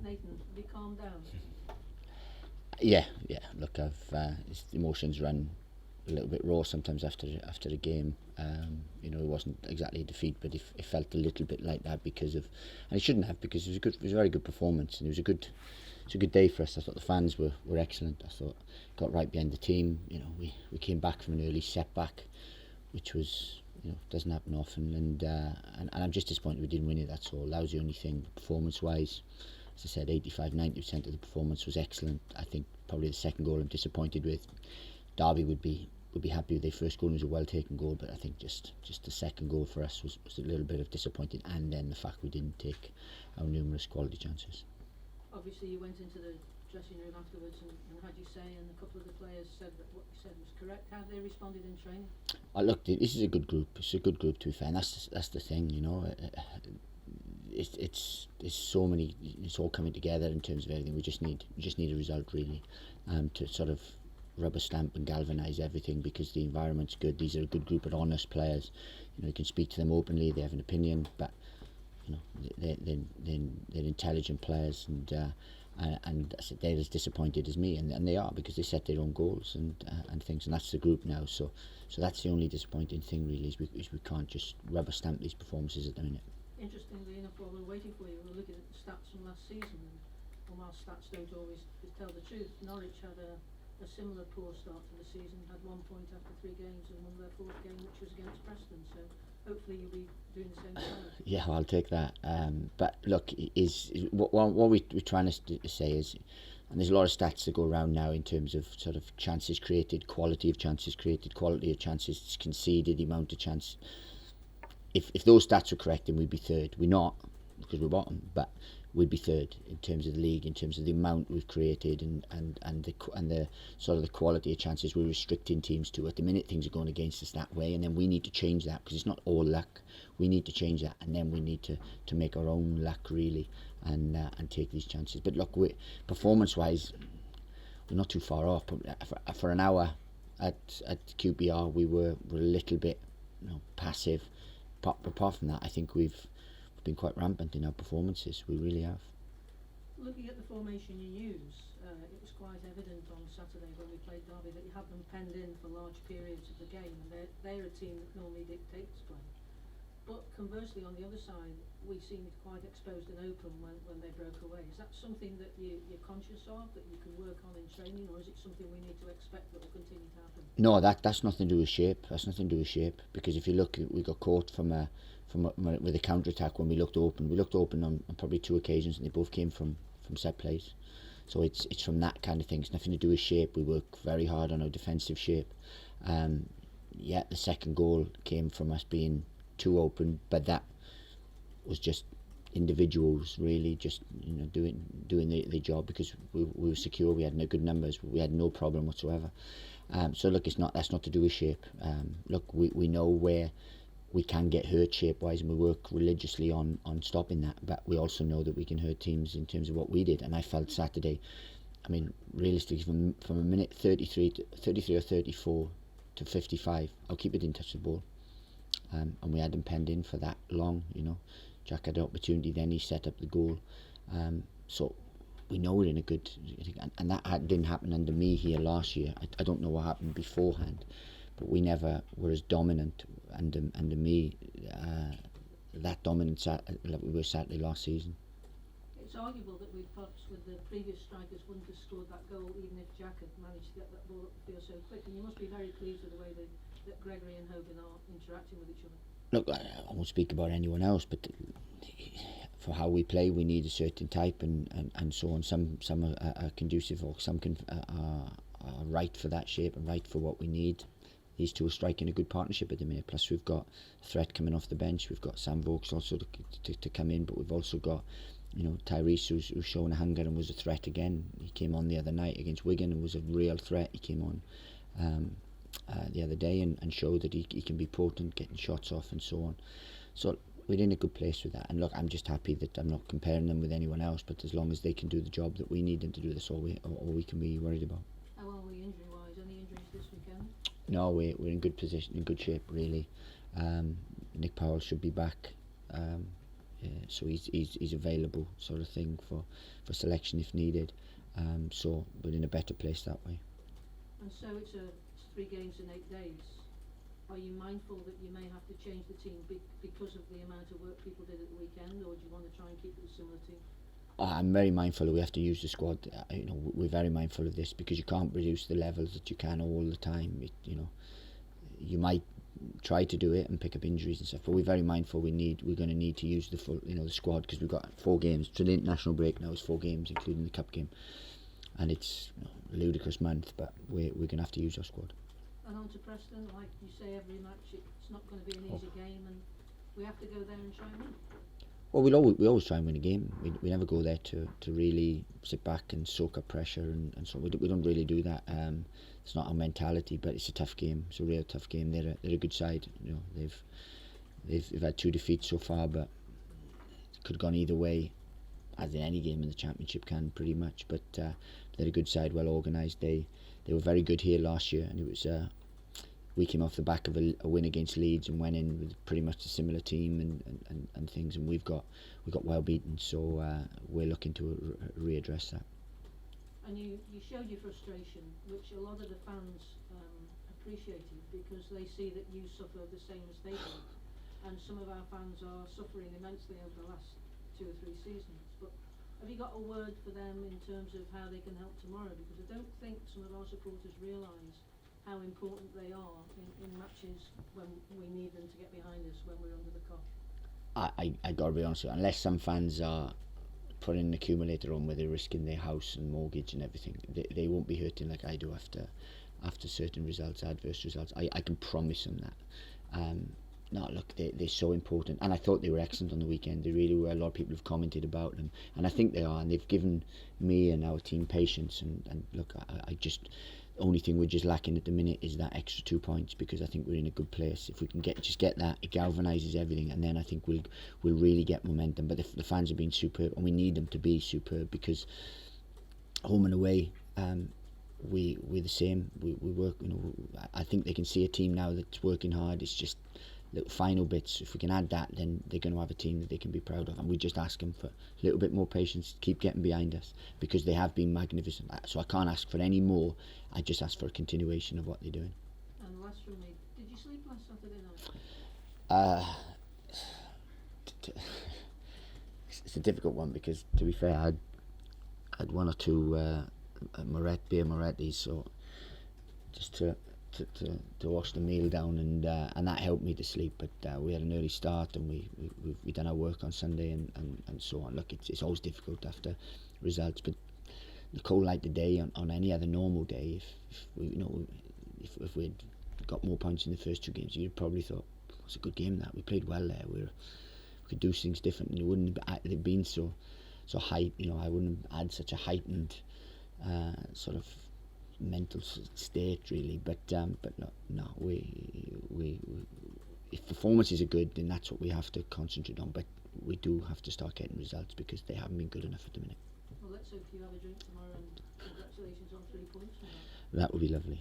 Nathan, have you calmed down? Yeah. Look, his emotions run a little bit raw sometimes after a game. It wasn't exactly a defeat, but it felt a little bit like that because of, and it shouldn't have, because it was a very good performance, and it was a good day for us. I thought the fans were excellent. I thought got right behind the team. We came back from an early setback, which was doesn't happen often, and I'm just disappointed we didn't win it. That's all. That was the only thing. Performance wise, as I said, 85-90% of the performance was excellent. I think probably the second goal I'm disappointed with. Derby would be happy with their first goal. It was a well taken goal, but I think just the second goal for us was a little bit of disappointing, and then the fact we didn't take our numerous quality chances. Obviously, you went into the dressing room afterwards and had your say, and a couple of the players said that what you said was correct. How they responded in training? Look, this is a good group. It's a good group, to be fair, and that's the thing. It's so many. It's all coming together in terms of everything. We just need a result, really, to sort of rubber stamp and galvanise everything, because the environment's good. These are a good group of honest players. You can speak to them openly. They have an opinion, but they're intelligent players, and I said they're as disappointed as me, and they are, because they set their own goals and things, and that's the group now. So that's the only disappointing thing, really, is we can't just rubber stamp these performances at the minute. Interestingly enough, while we're waiting for you, we're looking at the stats from last season, and while stats don't always tell the truth, Norwich had a similar poor start to the season, had 1 point after 3 games, and won their 4th game, which was against Preston. So hopefully you'll be doing the same tomorrow. Yeah, I'll take that. But look, what we're trying to say is, and there's a lot of stats that go around now in terms of sort of chances created, quality of chances created, quality of chances conceded, the amount of chance. If those stats were correct, then we'd be third. We're not, because we're bottom, but we'd be third in terms of the league, in terms of the amount we've created, and the sort of the quality of chances we're restricting teams to. At the minute, things are going against us that way, and then we need to change that, because it's not all luck. We need to change that, and then we need to make our own luck, really, and take these chances. But look, performance-wise, we're not too far off. For an hour at QPR, we were a little bit passive. Apart from that, I think we've been quite rampant in our performances. We really have. Looking at the formation you use, it was quite evident on Saturday when we played Derby that you had them penned in for large periods of the game, and they're a team that normally dictates play. But conversely, on the other side, we seemed quite exposed and open when they broke away. Is that something that you're conscious of, that you can work on in training, or is it something we need to expect that will continue to happen? No, that's nothing to do with shape. That's nothing to do with shape, because if you look, we got caught with a counter attack when we looked open. We looked open on probably 2 occasions, and they both came from set plays. So it's from that kind of thing. It's nothing to do with shape. We work very hard on our defensive shape. The second goal came from us being too open, but that was just individuals really just doing the job, because we were secure. We had no good numbers. We had no problem whatsoever. So look, that's not to do with shape. Look, we know where we can get hurt shape wise, and we work religiously on stopping that, but we also know that we can hurt teams in terms of what we did. And I felt Saturday, I mean, realistically, from a minute 33 or 34 to 55, I'll keep it in touch with the ball. And we had him penned in for that long. Jack had an opportunity, then he set up the goal. So we know we're in a good, and that didn't happen under me here last year. I don't know what happened beforehand, but we never were as dominant under me, that dominant like we were Saturday last season. It's arguable that we perhaps with the previous strikers wouldn't have scored that goal even if Jack had managed to get that ball up the field so quick, and you must be very pleased with the way that Gregory and Hogan are interacting with each other. Look, I won't speak about anyone else, but for how we play, we need a certain type, and so on. Some are conducive, or some are right for that shape and right for what we need. These two are striking a good partnership at the minute. Plus, we've got a threat coming off the bench. We've got Sam Vokes also to come in, but we've also got Tyrese, who's shown a hunger and was a threat again. He came on the other night against Wigan and was a real threat. He came on the other day and showed that he can be potent, getting shots off and so on. So we're in a good place with that. And look, I'm just happy that I'm not comparing them with anyone else, but as long as they can do the job that we need them to do, that's all we can be worried about. How are we injury-wise? Any injuries this weekend? No, we're in good position, in good shape, really. Nick Powell should be back so he's available, sort of thing, for selection if needed. So we're in a better place that way. And so it's 3 games in 8 days. Are you mindful that you may have to change the team because of the amount of work people did at the weekend, or do you want to try and keep it a similar team? I'm very mindful that we have to use the squad. We're very mindful of this because you can't produce the levels that you can all the time. You might try to do it and pick up injuries and stuff, but we're very mindful. We're going to need to use the full, the squad, because we've got 4 games. So the international break now is 4 games, including the cup game, and it's a ludicrous month. But we're going to have to use our squad. And on to Preston, like you say, every match it's not going to be an easy game, and we have to go there and try and win. Well, we always try and win a game. We never go there to really sit back and soak up pressure, and so we don't really do that. It's not our mentality, but it's a tough game. It's a real tough game. They're a good side. They've had 2 defeats so far, but it could have gone either way, as in any game in the Championship can, pretty much. But they're a good side, well organised. They were very good here last year, and it was. We came off the back of a win against Leeds and went in with pretty much a similar team and things, and we got well beaten, so we're looking to readdress that. And you showed your frustration, which a lot of the fans appreciated, because they see that you suffer the same as they did, and some of our fans are suffering immensely over the last 2 or 3 seasons. But have you got a word for them in terms of how they can help tomorrow? Because I don't think some of our supporters realise how important they are in matches when we need them to get behind us when we're under the cosh. I gotta be honest with you, unless some fans are putting an accumulator on where they're risking their house and mortgage and everything, they won't be hurting like I do after certain results, adverse results. I can promise them that. No, look, they're so important, and I thought they were excellent on the weekend. They really were. A lot of people have commented about them, and I think they are, and they've given me and our team patience, and look, I just, the only thing we're just lacking at the minute is that extra 2 points, because I think we're in a good place. If we can get that, it galvanises everything, and then I think we'll really get momentum. But the fans have been superb, and we need them to be superb, because home and away, we're the same. We work. I think they can see a team now that's working hard. It's just little final bits. If we can add that, then they're going to have a team that they can be proud of, and we just ask them for a little bit more patience, keep getting behind us, because they have been magnificent. So I can't ask for any more. I just ask for a continuation of what they're doing. And last from me, did you sleep last Saturday night? It's a difficult one, because to be fair, I had 1 or 2 beer Moretti's, so just to wash the meal down, and that helped me to sleep. But we had an early start, and we done our work on Sunday and so on. Look, it's always difficult after results, but the cold like the day on any other normal day, if we'd got more points in the first 2 games, you'd probably thought it's a good game, that we played well there. We could do things different, and it wouldn't have been so height. I wouldn't have had such a heightened sort of mental state, really. But no, we if performances are good, then that's what we have to concentrate on. But we do have to start getting results, because they haven't been good enough at the minute. Well, let's hope you have a drink tomorrow, and congratulations on 3 points from that. That would be lovely.